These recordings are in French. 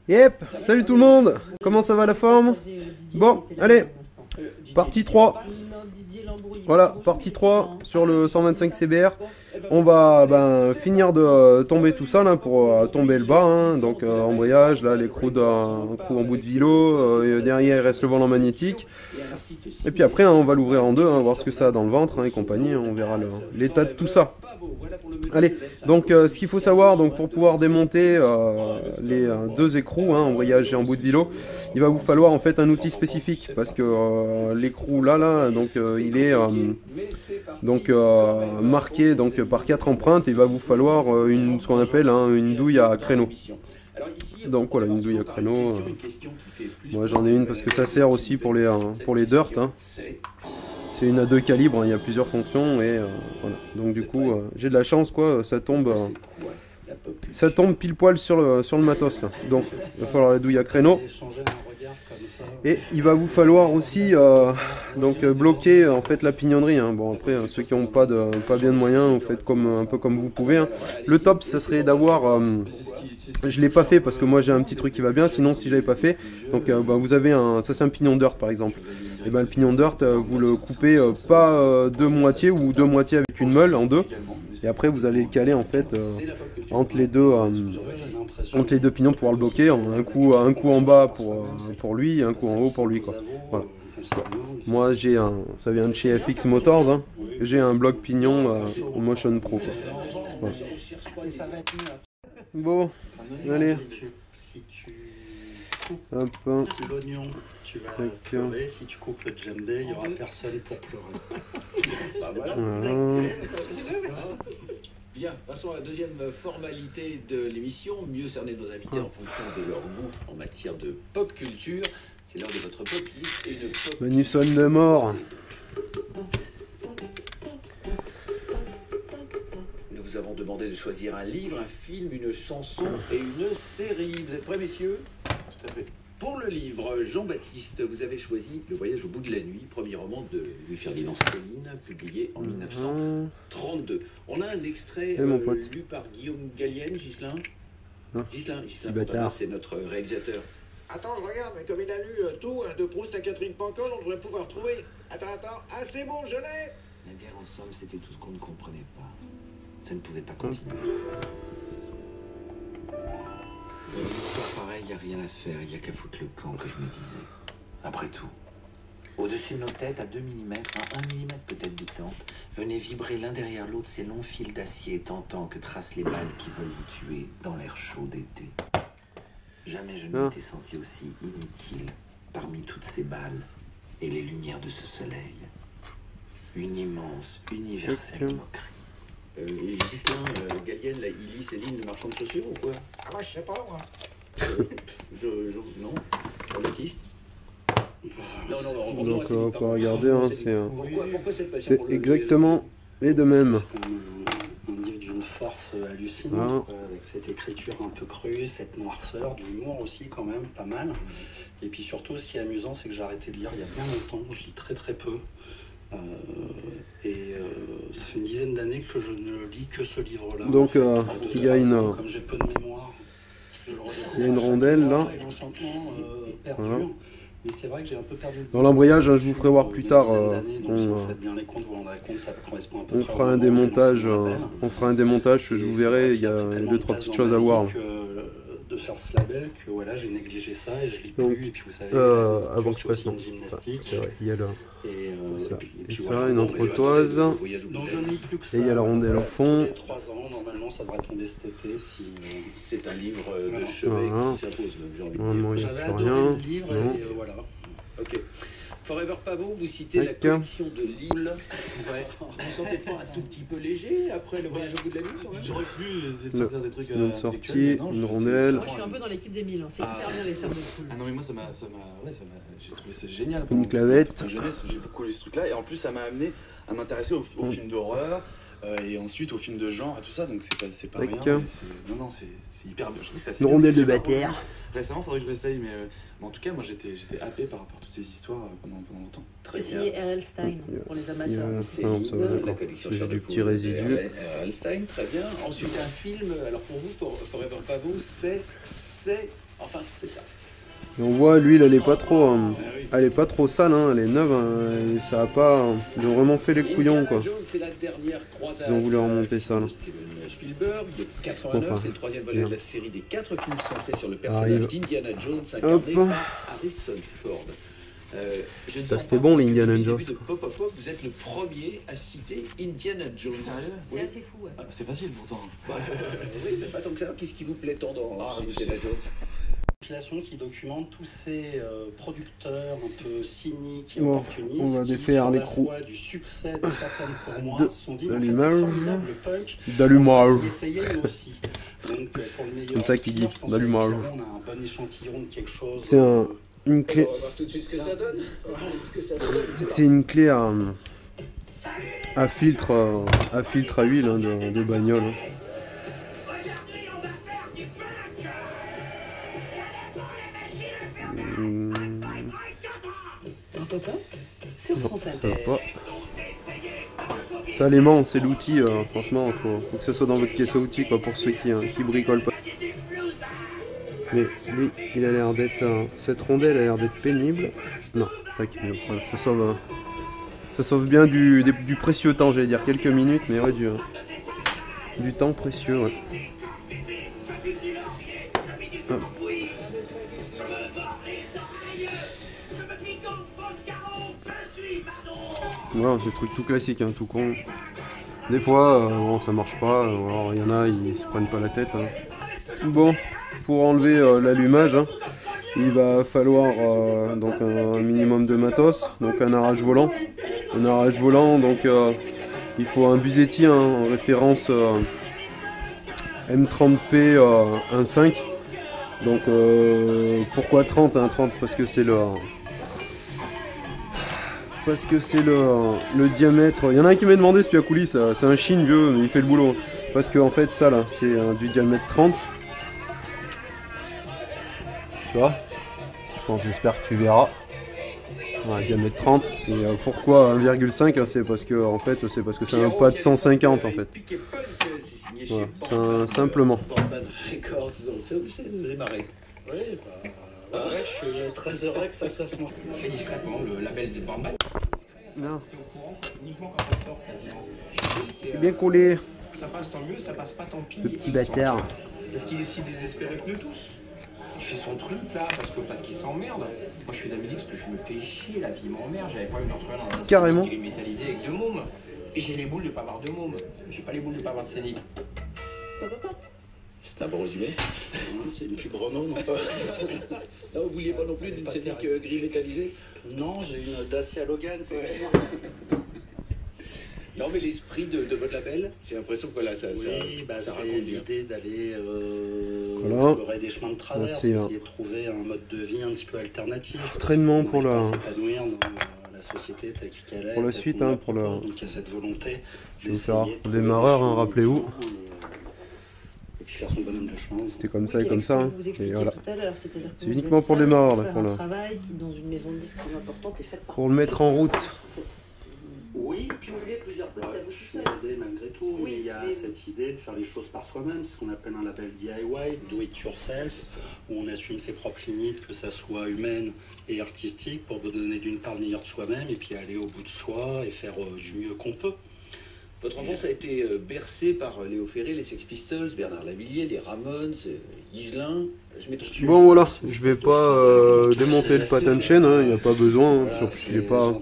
Yep, salut tout le monde. Comment ça va la forme? Bon, allez, partie 3. Voilà, partie 3 sur le 125 CBR. On va finir de tomber tout ça là pour tomber le bas, hein. Donc embrayage, là l'écrou en bout de vilo, derrière il reste le volant magnétique. Et puis après on va l'ouvrir en deux, hein, voir ce que ça a dans le ventre, hein, et compagnie, on verra l'état de tout ça. Allez, donc ce qu'il faut savoir, donc pour pouvoir démonter les deux écrous, hein, embrayage et en bout de vilo, il va vous falloir en fait un outil spécifique, parce que l'écrou là, donc il est marqué donc par 4 empreintes, et il va vous falloir ce qu'on appelle une douille à créneau. Donc voilà, une douille à créneau. Moi j'en ai une parce que ça sert aussi pour les dirt, hein. C'est une à 2 calibres, hein, il y a plusieurs fonctions, et voilà. Donc du coup, j'ai de la chance, quoi, ça tombe pile poil sur le matos là. Donc il va falloir la douille à créneau. Et il va vous falloir aussi bloquer en fait la pignonnerie, hein. Bon après ceux qui n'ont pas bien de moyens, vous faites un peu comme vous pouvez, hein. Le top ça serait d'avoir, je l'ai pas fait parce que moi j'ai un petit truc qui va bien, sinon si je l'avais pas fait, donc vous avez ça c'est un pignon dirt par exemple. Et le pignon dirt vous le coupez pas de moitié ou de moitié avec une meule en deux, et après vous allez le caler en fait entre les deux pignons pour pouvoir le bloquer, un coup en bas pour lui et un coup en haut pour lui, quoi. Voilà. Moi ça vient de chez FX Motors, hein. J'ai un bloc pignon Motion Pro, quoi. Voilà. Bon, allez. Hop. L'oignon, tu vas pleurer. Si tu coupes le djembé, il n'y aura personne pour pleurer. Voilà. Bien, passons à la deuxième formalité de l'émission, mieux cerner nos invités en fonction de leur goût en matière de pop culture. C'est l'heure de votre pop list et une pop... Manusson de mort. Nous vous avons demandé de choisir un livre, un film, une chanson et une série. Vous êtes prêts, messieurs? Tout à fait. Pour le livre, Jean-Baptiste, vous avez choisi Le Voyage au bout de la nuit, premier roman de Louis-Ferdinand Céline, publié en 1932. On a un extrait lu par Guillaume Gallienne, Ghislain. Ghislain c'est notre réalisateur. Attends, je regarde, mais comme il a lu tout, de Proust à Catherine Pancol, on devrait pouvoir trouver. Attends, ah c'est bon, je l'ai. La guerre en somme, c'était tout ce qu'on ne comprenait pas. Ça ne pouvait pas continuer. Dans une histoire pareille, il n'y a rien à faire, il n'y a qu'à foutre le camp, que je me disais. Après tout, au-dessus de nos têtes, à 2 mm, à 1 mm peut-être des tempes, venaient vibrer l'un derrière l'autre ces longs fils d'acier tentants que tracent les balles qui veulent vous tuer dans l'air chaud d'été. Jamais je ne m'étais senti aussi inutile parmi toutes ces balles et les lumières de ce soleil. Une immense, universelle moquerie. Ghislain, Gallienne, il lit Céline, le marchand de chaussures ou quoi? Ah moi je sais pas moi. Non, Jean-Baptiste. Non, Donc on peut regarder, hein, pourquoi cette passion c'est pour le exactement les deux mêmes. Un livre d'une force hallucinante, quoi, avec cette écriture un peu crue, cette noirceur, de l'humour aussi quand même, pas mal. Et puis surtout, ce qui est amusant, c'est que j'ai arrêté de lire il y a bien longtemps, je lis très très peu. Ça fait une dizaine d'années que je ne lis que ce livre-là. Donc il y a une... Comme j'ai peu de mémoire, Il y a une rondelle là. L'enchantement perdure. Voilà. Mais c'est vrai que j'ai un peu perdu. Dans l'embrayage, je vous ferai voir plus tard. On fera un démontage. Je vous verrai. Il y a 2-3 petites choses à voir. De faire ce label que voilà, j'ai négligé ça et je lis donc, plus. Et puis vous savez, avant que je fasse une gymnastique. C'est vrai. Il y a là. Ça, et ça, une entretoise. Donc je ne lis plus que ça. Et il y a la rondelle au fond. 3 ans, normalement ça devrait tomber cet été. Si, c'est un livre de chevet qui s'impose. Normalement, il n'y a j'avais plus adoré rien. le livre Non. et voilà. Ok. Forever Pavot, vous citez la collection de livres. Ouais. Vous sentez pas un tout petit peu léger après le voyage au bout de la nuit quand même? J'aurais pu essayer de sortir des trucs une sortie, une rondelle. Moi je suis un peu dans l'équipe des 1000, hein. C'est hyper bien les cerveaux de poule. Ah non mais moi j'ai trouvé ça génial. Une clavette. En jeunesse, j'ai beaucoup lu ce truc là et en plus ça m'a amené à m'intéresser aux films d'horreur et ensuite aux films de genre et tout ça, donc c'est pas rien. Non, c'est hyper bien. Je trouve que c'est assez une rondelle de bataire. Récemment, faudrait que je l'essaye, mais en tout cas, moi j'étais happé par toutes ces histoires pendant longtemps. C'est signé R.L. Stein pour les amateurs. C'est la collection J'ai du petit résidu. R.L. Stein, très bien. Ensuite, un film. Alors pour vous, pour Forever Pavot, c'est ça. Et on voit, l'huile, elle est pas trop, elle est pas trop sale, hein, elle est neuve, hein, et ça a pas, ils ont vraiment fait les couillons, quoi. Ils ont voulu remonter ça, là. Steven Spielberg de 89, c'est le troisième volet de la série des 4 films centrés sur le personnage d'Indiana Jones incarné par Harrison Ford. Ça c'était bon l'Indiana Jones. Vous êtes le premier à citer Indiana Jones. C'est assez fou, ouais. C'est facile pourtant. Oui, mais pas tant que ça. Qu'est-ce qui vous plaît tant dans Indiana Jones? Qui documente tous ces producteurs un peu cyniques et Bon, opportunistes on va qui, défaire sur la l'écrou foi du succès de certaines pour moi, sont dit en fait, d'allumage. c'est formidable le punk. D'allumage. On va essayer nous aussi. Donc pour le meilleur Comme ça qu'il dit, je pense d'allumage. qu'on a un bon échantillon de quelque chose. C'est une clé. On va voir tout de suite ce que ça donne. C'est une clé à filtre à huile, hein, de bagnole. Hein. Un pop-up sur France Inter. Ça, l'aimant, c'est l'outil, franchement, faut que ça soit dans votre caisse à outils, quoi, pour ceux qui bricolent pas. Mais lui, il a l'air d'être... cette rondelle a l'air d'être pénible. Non, pas pénible. Voilà, ça sauve bien du précieux temps, j'allais dire quelques minutes, mais ouais, du temps précieux, ouais. Hop. Voilà, des trucs tout classiques, hein, tout con. Des fois, bon, ça marche pas, alors il y en a, ils se prennent pas la tête. Hein. Bon, pour enlever l'allumage, hein, il va falloir donc un minimum de matos, donc un arrache volant. Un arrache volant, donc il faut un Busetti, hein, en référence M30P 1.5. Donc pourquoi 30, hein, 30 parce que c'est le diamètre. Il y en a un qui m'a demandé ce Piacouli, c'est un chine vieux, mais il fait le boulot. Parce que en fait ça là, c'est du diamètre 30. Tu vois? J'espère que tu verras. Voilà, diamètre 30. Et pourquoi 1,5 hein, c'est parce que en fait c'est un pas de 150 en fait. Voilà, simplement. Oui, ouais, je suis très heureux que ça se montre. On fait discrètement le label de Bandman. Non. T'es au courant uniquement quand ça sort quasiment. C'est bien collé. Ça passe tant mieux, ça passe pas tant pis. Le petit bâtard. Parce qu'il est si désespéré que nous tous. Il fait son truc là parce qu'il s'emmerde. Moi je fais de la musique parce que je me fais chier, la vie m'emmerde. J'avais pas eu de me retrouver dans un Carrément. qui est métallisé avec 2 mômes. Et j'ai les boules de pas avoir 2 mômes. J'ai pas les boules de pas avoir de scénique. C'est un bon résumé. C'est une pub Renault, non pas. Là, vous vouliez pas non plus d'une scénique gris métallisée? Non, j'ai une Dacia Logan, c'est sûr. Non, mais l'esprit de votre label, j'ai l'impression que voilà, ça c'est raconte bien. l'idée d'aller Voilà. explorer des chemins de travers, C'est essayer de trouver un mode de vie un petit peu alternatif. Entraînement pour la... s'épanouir dans la société telle qu'elle est. Pour la suite, hein, pour la... Donc il y a cette volonté Je vais vous faire le démarreur, hein, rappelez-vous. Et puis faire son bonhomme de chemin. C'était comme ça et comme ça. Hein. Vous expliquiez Et voilà. tout à l'heure, c'est-à-dire que C'est vous uniquement êtes pour le seul démarreur, pour là, faire pour un la- travail qui, dans une maison de disques comme importante, est fait par... Pour le mettre en route. Oui, Jongler plusieurs places à vous tout seul. l'idée malgré tout, Oui, mais il y a mais- cette idée de faire les choses par soi-même, ce qu'on appelle un label DIY, do it yourself, où on assume ses propres limites, que ça soit humaine et artistique, pour donner d'une part le meilleur de soi-même et puis aller au bout de soi et faire du mieux qu'on peut. Votre enfance a été bercée par Léo Ferré, les Sex Pistols, Bernard Lavilliers, les Ramones, Higelin. Je mets tout de suite. Bon voilà, je vais pas démonter le patin de chaîne, il n'y a pas besoin. Hein,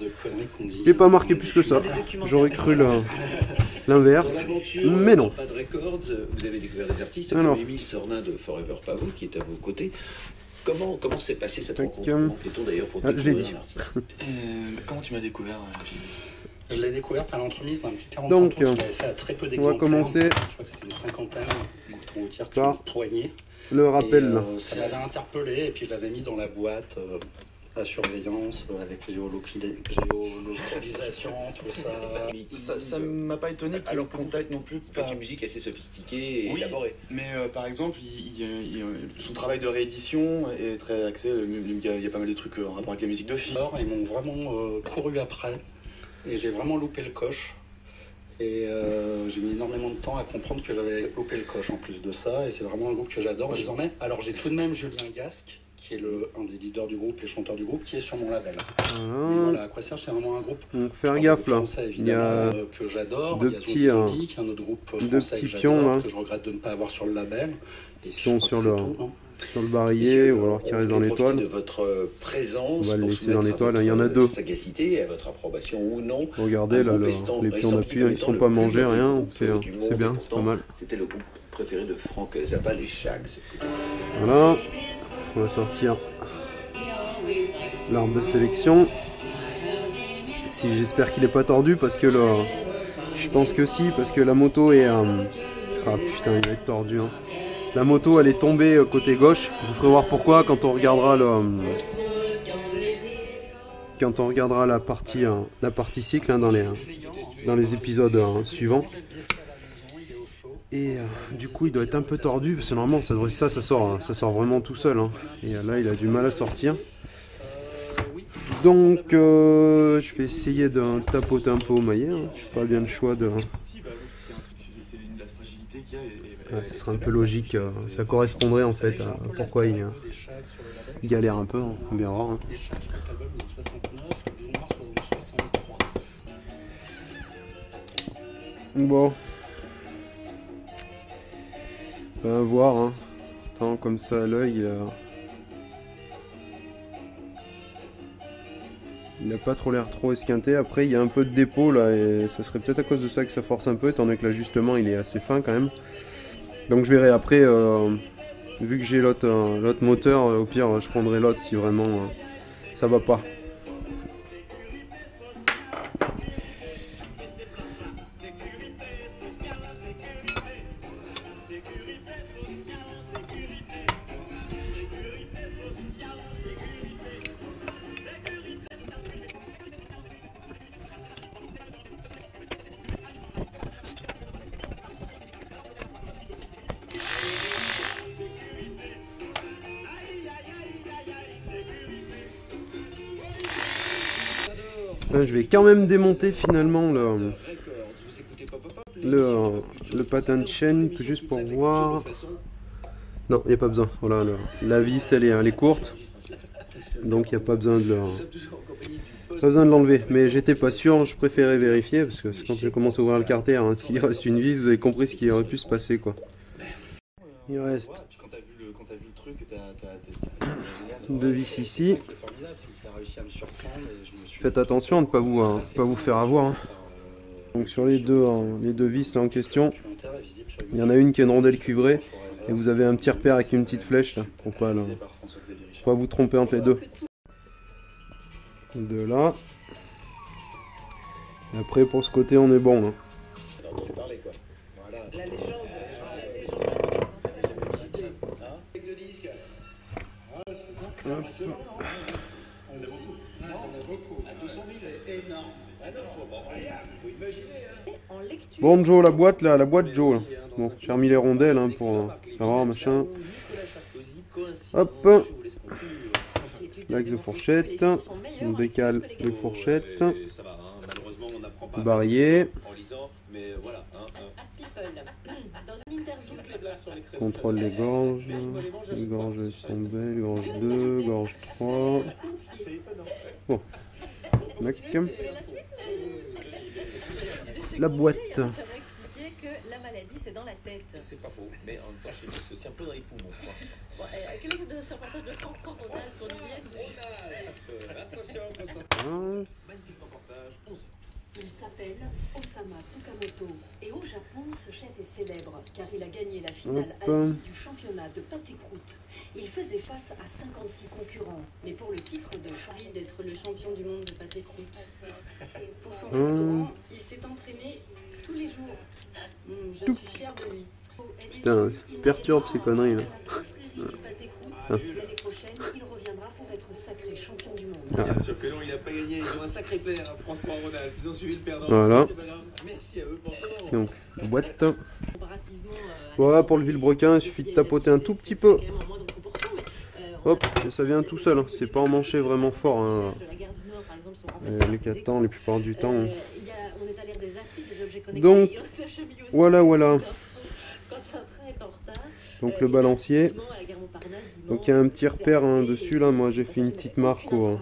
il est pas marqué plus que ça. J'aurais cru l'inverse, mais non. Pas de Records, vous avez découvert des artistes Alors. comme Émile Sornin de Forever Pavot qui est à vos côtés. Comment s'est passée cette rencontre? Comment fait-on d'ailleurs pour je l'ai dit. Comment tu m'as découvert? Je l'ai découvert par l'entremise d'un petit 45 tours qui m'avait fait à très peu d'exemplaires. On va commencer. Je crois que c'était une cinquantaine, donc on tire par le poignet. Le rappel. Ça m'avait interpellé et puis je l'avais mis dans la boîte à surveillance avec géolocalisation, tout ça. Ça m'a pas étonné qu'il alors contacte non plus pas une musique assez sophistiquée et oui, élaborée. Mais par exemple, son travail de réédition est très axé. Il y a pas mal de trucs en rapport avec la musique de film. Alors, ils m'ont vraiment couru après et j'ai vraiment loupé le coche. Et j'ai mis énormément de temps à comprendre que j'avais loupé le coche en plus de ça. Et c'est vraiment un groupe que j'adore désormais. Alors j'ai tout de même Julien Gasque, qui est un des leaders du groupe et chanteur du groupe, qui est sur mon label. Et voilà, Aquaserge, c'est vraiment un groupe. Donc faire gaffe là. Il y a que j'adore. Deux petits, un autre groupe français que pions que je regrette de ne pas avoir sur le label. Ils sont sur le barillet ou alors qui restent dans l'étoile. De votre présence, on va le laisser dans l'étoile. Il y en a deux. Sagacité, à votre approbation ou non. Regardez là, les pions d'appui, ils sont pas mangés, rien. C'est bien, c'est pas mal. C'était le groupe préféré de Franck Zappa, les Shags. Voilà. On va sortir l'arbre de sélection. Si j'espère qu'il est pas tordu parce que là, je pense que si, parce que la moto est ah putain, il va être tordu. Hein. La moto elle est tombée côté gauche. Je vous ferai voir pourquoi quand on regardera la partie cycle hein, dans les épisodes suivants. Et du coup il doit être un peu tordu parce que normalement ça sort vraiment tout seul hein. Et là il a du mal à sortir. Donc je vais essayer de tapoter un peu au maillet hein. Je fais pas bien le choix de... Ouais, ça serait un peu logique, ça correspondrait en fait à pourquoi il galère un peu, hein. On verra hein. Bon. On va voir hein. Attends, comme ça à l'œil il a pas trop l'air trop esquinté. Après il y a un peu de dépôt là et ça serait peut-être à cause de ça que ça force un peu étant donné que l'ajustement il est assez fin quand même. Donc je verrai après vu que j'ai l'autre moteur au pire je prendrai l'autre si vraiment ça va pas. Je vais quand même démonter finalement le patin de chaîne juste pour voir. Non, il n'y a pas besoin. Voilà, la vis elle est courte. Donc il n'y a pas besoin de l'enlever. Mais j'étais pas sûr, je préférais vérifier parce que quand je commence à ouvrir le carter, hein, s'il reste une vis, vous avez compris ce qui aurait pu se passer quoi. Il reste deux vis ici. Faites attention à ne pas vous faire avoir. Hein. Donc sur les deux vis là en question, il y en a une qui est une rondelle cuivrée et vous avez un petit repère avec une petite flèche là, pour pas vous tromper entre les deux. De là. Et après pour ce côté on est bon là. Hop. Bon Joe, la boîte Joe là. Bon, j'ai remis les rondelles hein, pour faire voir machin. Hop. L'axe de fourchette. On décale les fourchettes. Barillet. Contrôle les gorges. Les gorges sont belles. Gorge 2, gorge 3. Bon. La boîte. La maladie, c'est dans la tête. C'est pas faux, mais en même temps, c'est aussi un peu dans les poumons. Quel est de ce reportage de France 30 on a pour nous Attention, magnifique reportage. 11. Il s'appelle s'appelle Osama Tsukamoto. Et au Japon, ce chef est célèbre car il a gagné la finale Asie du championnat de pâté croûte. Il faisait face à 56 concurrents. Mais pour le titre de champion d'être le champion du monde de pâté croûte. Pour son restaurant, il s'est entraîné tous les jours. Je suis fière de lui. Putain, ça perturbe ces conneries là. L'année prochaine, il reviendra pour être sacré champion du monde. Bien sûr que non, il n'a pas gagné. Ils ont un sacré player à France 3 Rhône-Alpes. Ils ont suivi le perdant. Voilà. Merci à eux pour ça. Donc, boîte. Voilà, pour le vilebrequin, il suffit de tapoter un tout petit peu. Hop, et ça vient tout seul. Hein. C'est pas emmanché vraiment fort. Hein. Les 4 temps, la plupart du temps. Hein. Donc, voilà, voilà. Donc le balancier. Donc il y a un petit repère hein, dessus là. Moi j'ai fait une petite marque au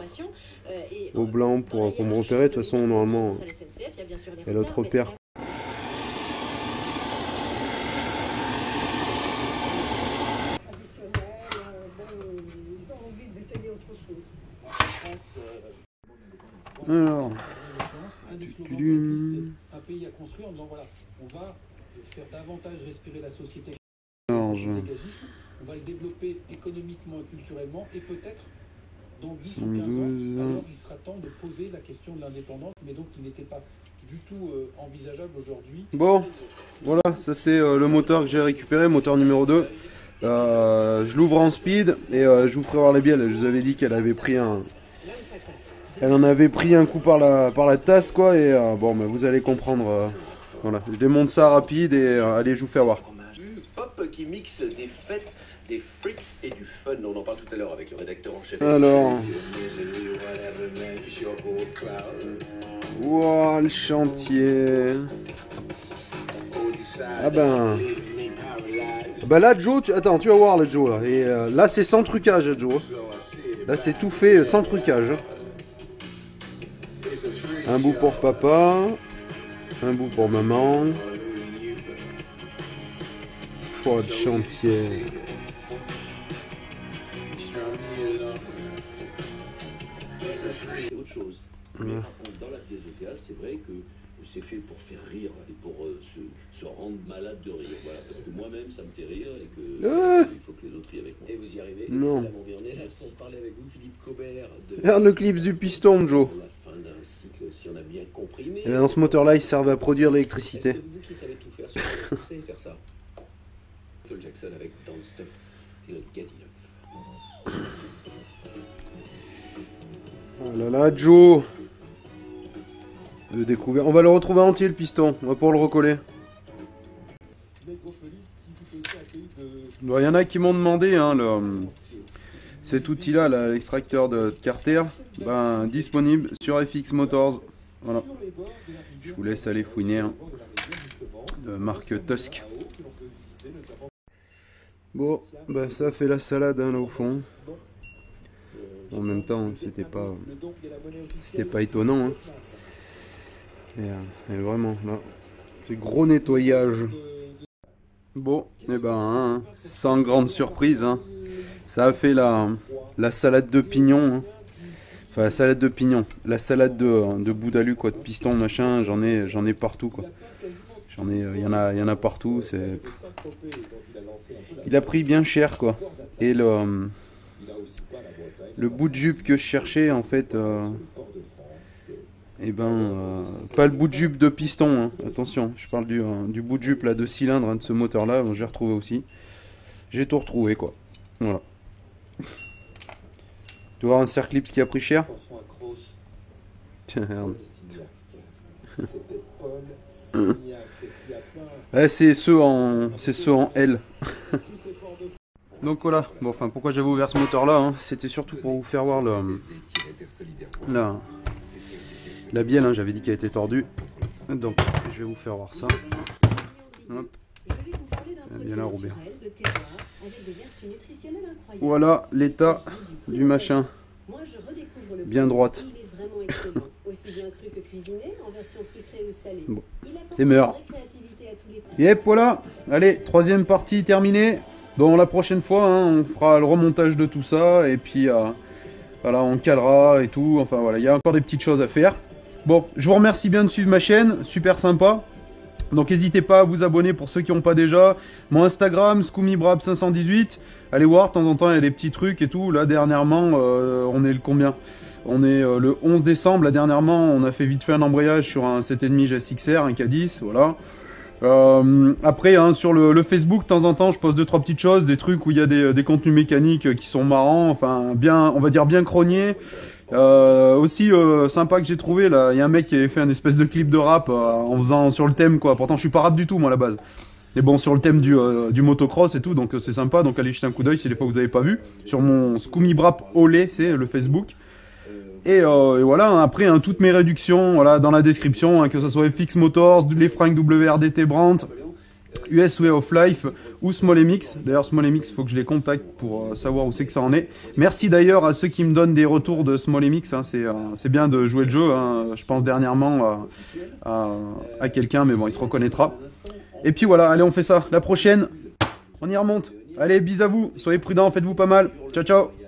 blanc pour me repérer. De toute façon normalement il y a l'autre repère. Alors, un pays à construire en disant voilà, on va faire davantage respirer la société. On va le développer économiquement et culturellement et peut-être dans 10 ou 15 ans, alors il sera temps de poser la question de l'indépendance, mais donc qui n'était pas du tout envisageable aujourd'hui. Bon, voilà, ça c'est le moteur que j'ai récupéré, moteur numéro 2. Je l'ouvre en speed et je vous ferai voir les bielles. Je vous avais dit qu'elle avait pris un... Elle en avait pris un coup par la tasse quoi et bon bah, vous allez comprendre. Voilà, je démonte ça rapide et allez je vous fais voir. Pop qui mixe des fêtes, des freaks et du fun. On en parle tout à l'heure avec le rédacteur en chef. Alors. Wow, le chantier. Ah ben. Bah là Joe, attends, tu vas voir là Joe là. Et là c'est sans trucage Joe. Là c'est tout fait sans trucage. Un bout pour papa. Un bout pour maman. Oh, de chantier. C'est autre chose. Mais par contre, dans la pièce de théâtre, c'est vrai que c'est fait pour faire rire et pour se rendre malade de rire. Voilà, parce que moi-même, ça me fait rire et que il faut que les autres rient avec moi. Et vous y arrivez. Non. Là, on est là pour parler avec vous, Philippe Cobert. Regarde le clip du piston, Joe. La fin d'un cycle, si on a bien compris. Mais et dans ce moteur-là, il servait à produire l'électricité. Vous qui savez tout faire, vous savez faire ça. Michael Jackson avec Don't Stop Till Get Enough. Oh là là, Joe. Le découvert. On va le retrouver entier le piston. On va pouvoir le recoller. Il y en a qui m'ont demandé hein, cet outil-là, l'extracteur de Carter, ben, disponible sur FX Motors. Voilà. Je vous laisse aller fouiner. Hein. De marque Tusk. Bon, bah ça fait la salade hein, là au fond. En même temps, c'était pas étonnant. Hein. Et vraiment, là, c'est gros nettoyage. Bon, et ben, hein, sans grande surprise, hein, ça a fait la salade de pignon. Hein. Enfin, la salade de pignon, la salade de boudalu, quoi, de piston, machin, j'en ai partout, quoi. Il y en a partout, c'est... Il a pris bien cher, quoi. Et le bout de jupe que je cherchais, en fait... Et ben, pas le bout de jupe de piston, hein. Attention, je parle du bout de jupe là, de cylindre hein, de ce moteur là, bon, j'ai retrouvé aussi. J'ai tout retrouvé quoi. Voilà. Tu vois un Cerclips qui a pris cher. Tiens, regarde. C'est ceux en L. Donc voilà, bon enfin pourquoi j'avais ouvert ce moteur là, hein, c'était surtout pour vous faire voir la bielle, hein, j'avais dit qu'elle était tordue. Donc je vais vous faire voir ça. Hop. Bien la rouler. Voilà l'état du machin. Bien droite. Bon, c'est meurs. Yep, voilà. Allez, troisième partie terminée. Bon, la prochaine fois, hein, on fera le remontage de tout ça. Et puis, voilà, on calera et tout. Enfin, voilà, il y a encore des petites choses à faire. Bon, je vous remercie bien de suivre ma chaîne, super sympa. Donc n'hésitez pas à vous abonner pour ceux qui n'ont pas déjà. Mon Instagram, ScooMyBrab518. Allez voir, de temps en temps, il y a des petits trucs et tout. Là, dernièrement, on est le combien? On est le 11 décembre. Là, dernièrement, on a fait vite fait un embrayage sur un 7,5 GSX-R, un K10, voilà. Après, hein, sur le Facebook, de temps en temps, je poste 2-3 petites choses, des trucs où il y a des contenus mécaniques qui sont marrants, enfin, bien, on va dire bien crognés. Aussi sympa que j'ai trouvé, là, il y a un mec qui avait fait un espèce de clip de rap en faisant sur le thème, quoi. Pourtant, je suis pas rap du tout, moi, à la base. Mais bon, sur le thème du motocross et tout, donc c'est sympa. Donc allez jeter un coup d'œil si des fois vous avez pas vu. Sur mon ScooMyBrab Olé, c'est le Facebook. Et voilà, hein, après, hein, toutes mes réductions, voilà, dans la description, hein, que ce soit FX Motors, les fringues WRDT Brandt, US Way of Life ou Small MX. D'ailleurs, Small MX, il faut que je les contacte pour savoir où c'est que ça en est. Merci d'ailleurs à ceux qui me donnent des retours de Small MX. Hein, c'est bien de jouer le jeu. Hein. Je pense dernièrement à quelqu'un, mais bon, il se reconnaîtra. Et puis voilà, allez, on fait ça. La prochaine, on y remonte. Allez, bis à vous. Soyez prudents, faites-vous pas mal. Ciao, ciao.